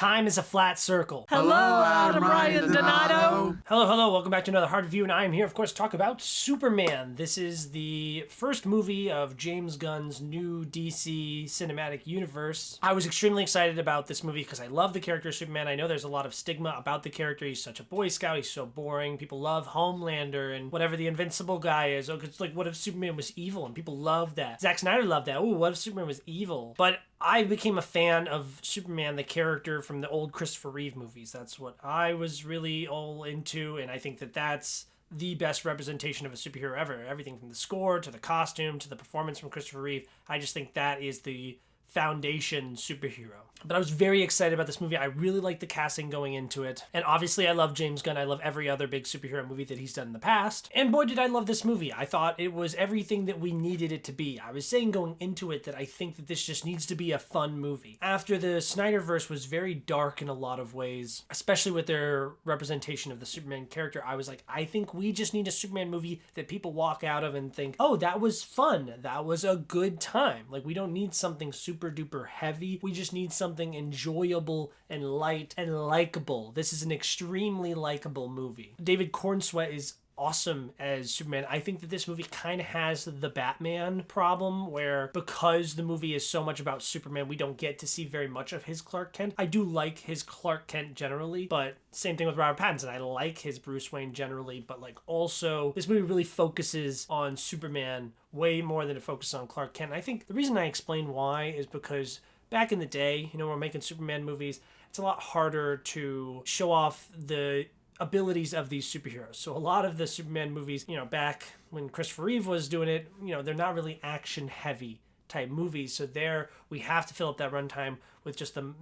Time is a flat circle. Hello, Adam Ryan Donato. Hello, welcome back to another Hard Review, and I am here, of course, to talk about Superman. This is the first movie of James Gunn's new DC cinematic universe. I was extremely excited about this movie because I love the character of Superman. I know there's a lot of stigma about the character. He's such a Boy Scout, he's so boring. People love Homelander and whatever the Invincible guy is. Oh, it's like, what if Superman was evil? And people love that. Zack Snyder loved that. Ooh, what if Superman was evil? But I became a fan of Superman, the character from the old Christopher Reeve movies. That's what I was really all into, and I think that that's the best representation of a superhero ever. Everything from the score to the costume to the performance from Christopher Reeve. I just think that is the foundation superhero. But I was very excited about this movie. I really liked the casting going into it. And obviously I love James Gunn. I love every other big superhero movie that he's done in the past. And boy, did I love this movie. I thought it was everything that we needed it to be. I was saying going into it that I think that this just needs to be a fun movie. After the Snyderverse was very dark in a lot of ways, especially with their representation of the Superman character, I was like, I think we just need a Superman movie that people walk out of and think, oh, that was fun. That was a good time. Like, we don't need something super duper heavy. We just need something enjoyable and light and likable. This is an extremely likable movie. David Cornsweet is awesome as Superman. I think that this movie kind of has the Batman problem where because the movie is so much about Superman, we don't get to see very much of his Clark Kent. I do like his Clark Kent generally, but same thing with Robert Pattinson. I like his Bruce Wayne generally, but like also this movie really focuses on Superman way more than it focuses on Clark Kent. And I think the reason I explain why is because back in the day, when we're making Superman movies, it's a lot harder to show off the abilities of these superheroes. So a lot of the Superman movies, back when Christopher Reeve was doing it, they're not really action heavy type movies. So there we have to fill up that runtime with just the,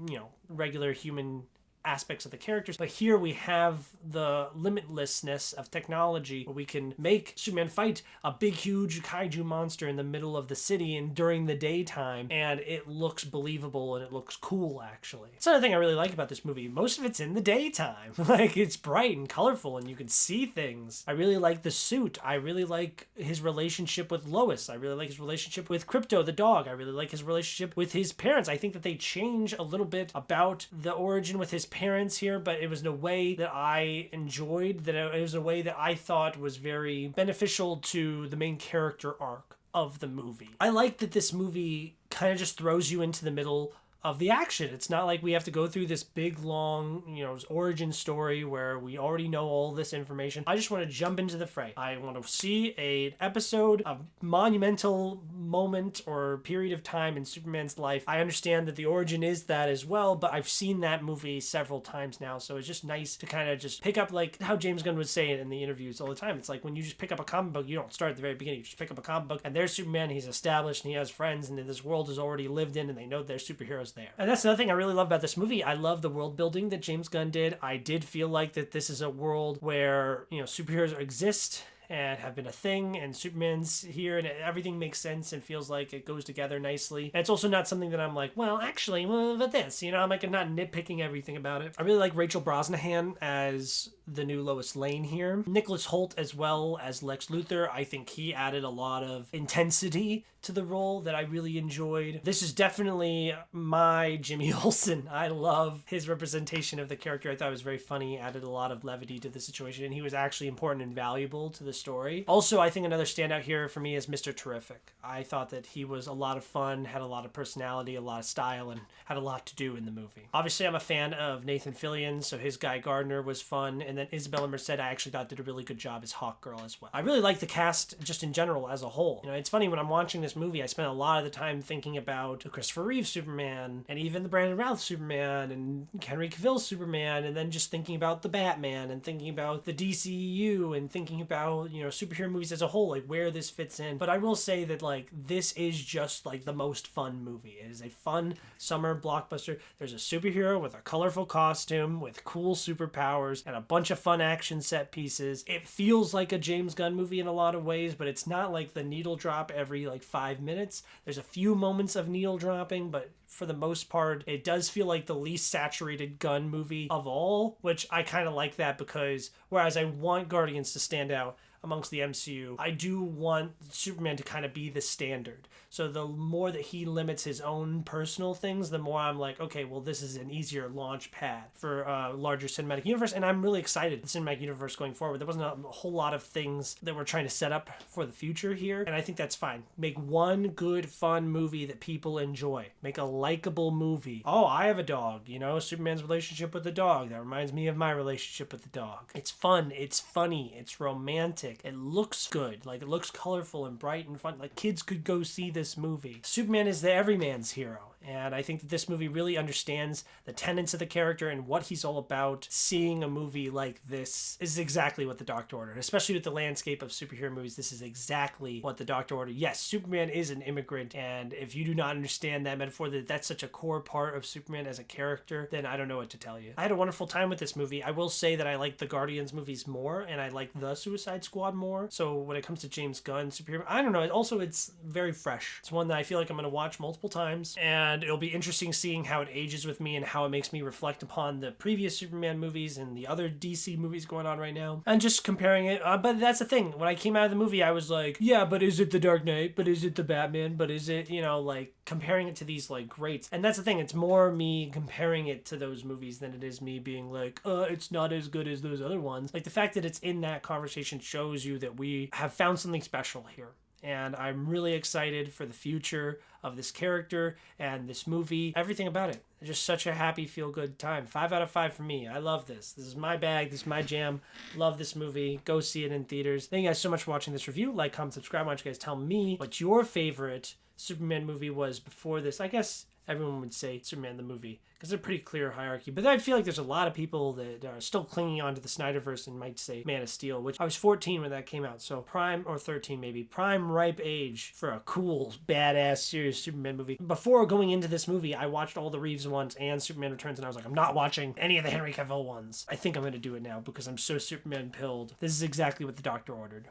regular human aspects of the characters. But here we have the limitlessness of technology where we can make Superman fight a big huge kaiju monster in the middle of the city and during the daytime, and it looks believable and it looks cool. Actually, that's another thing I really like about this movie. Most of it's in the daytime. Like, it's bright and colorful and you can see things. I really like the suit. I really like his relationship with Lois. I really like his relationship with Krypto the dog. I really like his relationship with his parents. I think that they change a little bit about the origin with his parents here, but it was in a way that I enjoyed, that it was a way that I thought was very beneficial to the main character arc of the movie. I like that this movie kind of just throws you into the middle of the action. It's not like we have to go through this big, long, origin story where we already know all this information. I just want to jump into the fray. I want to see an episode, a monumental moment or period of time in Superman's life. I understand that the origin is that as well, but I've seen that movie several times now, so it's just nice to kind of just pick up, like how James Gunn would say it in the interviews all the time. It's like when you just pick up a comic book, you don't start at the very beginning. You just pick up a comic book, and there's Superman, he's established, and he has friends, and this world is already lived in, and they know there's superheroes there. And that's another thing I really love about this movie. I love the world building that James Gunn did. I did feel like that this is a world where, superheroes exist and have been a thing, and Superman's here, and everything makes sense and feels like it goes together nicely. And it's also not something that I'm like, well, actually, what about this? I'm like not nitpicking everything about it. I really like Rachel Brosnahan as the new Lois Lane here. Nicholas Hoult as well as Lex Luthor. I think he added a lot of intensity to the role that I really enjoyed. This is definitely my Jimmy Olsen. I love his representation of the character. I thought it was very funny, added a lot of levity to the situation, and he was actually important and valuable to the story. Also, I think another standout here for me is Mr. Terrific. I thought that he was a lot of fun, had a lot of personality, a lot of style, and had a lot to do in the movie. Obviously, I'm a fan of Nathan Fillion, so his Guy Gardner was fun, and then Isabella Merced I actually thought did a really good job as Hawkgirl as well. I really like the cast just in general as a whole. It's funny, when I'm watching this movie, I spent a lot of the time thinking about the Christopher Reeve Superman, and even the Brandon Routh Superman, and Henry Cavill Superman, and then just thinking about the Batman, and thinking about the DCEU, and thinking about, superhero movies as a whole, like where this fits in. But I will say that, like, this is just like the most fun movie. It is a fun summer blockbuster. There's a superhero with a colorful costume, with cool superpowers, and a bunch of fun action set pieces. It feels like a James Gunn movie in a lot of ways, but it's not like the needle drop every 5 minutes. There's a few moments of needle dropping, but for the most part. It does feel like the least saturated Gunn movie of all, which I kind of like that, because whereas I want Guardians to stand out amongst the MCU, I do want Superman to kind of be the standard. So the more that he limits his own personal things, the more I'm like, okay, well, this is an easier launch pad for a larger cinematic universe. And I'm really excited, the cinematic universe going forward. There wasn't a whole lot of things that we're trying to set up for the future here. And I think that's fine. Make one good, fun movie that people enjoy. Make a likable movie. Oh, I have a dog, Superman's relationship with the dog. That reminds me of my relationship with the dog. It's fun. It's funny. It's romantic. It looks good. Like, it looks colorful and bright and fun. Like, kids could go see this movie. Superman is the everyman's hero. And I think that this movie really understands the tenets of the character and what he's all about. Seeing a movie like this is exactly what the Doctor ordered, especially with the landscape of superhero movies. This is exactly what the Doctor ordered. Yes, Superman is an immigrant, and if you do not understand that metaphor, that that's such a core part of Superman as a character, then I don't know what to tell you. I had a wonderful time with this movie. I will say that I like the Guardians movies more, and I like the Suicide Squad more. So when it comes to James Gunn superhero, I don't know. Also, it's very fresh. It's one that I feel like I'm going to watch multiple times, and it'll be interesting seeing how it ages with me and how it makes me reflect upon the previous Superman movies and the other DC movies going on right now, and just comparing it. But that's the thing. When I came out of the movie, I was like, yeah, but is it the Dark Knight? But is it the Batman? But is it, like comparing it to these like greats? And that's the thing. It's more me comparing it to those movies than it is me being like, it's not as good as those other ones. Like, the fact that it's in that conversation shows you that we have found something special here. And I'm really excited for the future of this character and this movie. Everything about it. Just such a happy, feel-good time. 5 out of 5 for me. I love this. This is my bag. This is my jam. Love this movie. Go see it in theaters. Thank you guys so much for watching this review. Like, comment, subscribe. Why don't you guys tell me what your favorite Superman movie was before this? I guess everyone would say Superman the movie, because they're a pretty clear hierarchy. But I feel like there's a lot of people that are still clinging on to the Snyderverse and might say Man of Steel, which I was 14 when that came out. So prime, or 13 maybe, prime ripe age for a cool, badass, serious Superman movie. Before going into this movie, I watched all the Reeves ones and Superman Returns, and I was like, I'm not watching any of the Henry Cavill ones. I think I'm going to do it now because I'm so Superman pilled. This is exactly what the Doctor ordered.